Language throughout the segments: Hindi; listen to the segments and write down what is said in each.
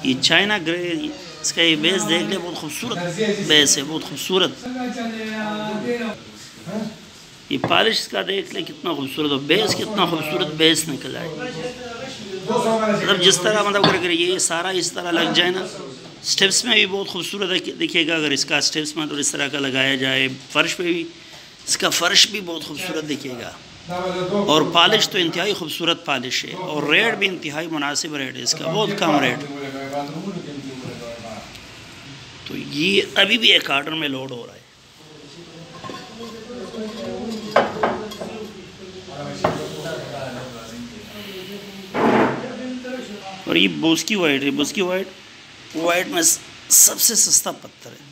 ये चाइना ग्रे, इसका ये बेस देख ले, बहुत खूबसूरत बेस है, बहुत खूबसूरत। ये पॉलिश का देख ले कितना खूबसूरत हो, बेस कितना खूबसूरत बेस निकला है। मतलब जिस तरह मतलब अगर ये सारा इस तरह लग जाए ना, स्टेप्स में भी बहुत खूबसूरत दिखेगा। अगर इसका स्टेप्स में तो इस तरह का लगाया जाए, फर्श पे भी, इसका फ़र्श भी बहुत खूबसूरत दिखेगा। और पॉलिश तो इंतहाई खूबसूरत पॉलिश है, और रेट भी इंतहाई मुनासिब रेट है इसका, बहुत कम रेट। तो ये अभी भी एक ऑर्डर में लोड हो रहा है। और ये बोस्की वाइट है, बोस्की वाइट में सबसे सस्ता पत्थर है।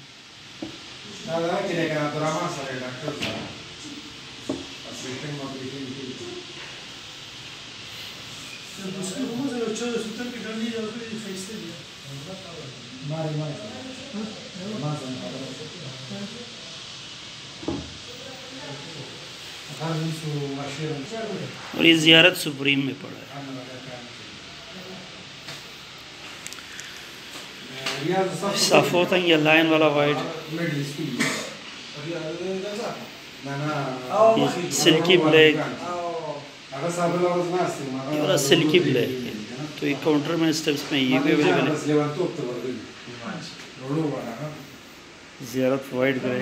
और ये ज़ियारत सुप्रीम में पड़ा है। सफोतन या लाइन वाला वाइट, सिल्की ब्लैक, ये वाला सिल्की ब्लैक है। तो ये काउंटर में स्टेप्स में ये भी अवेलेबल है। ज़ियारत वाइट ग्रे।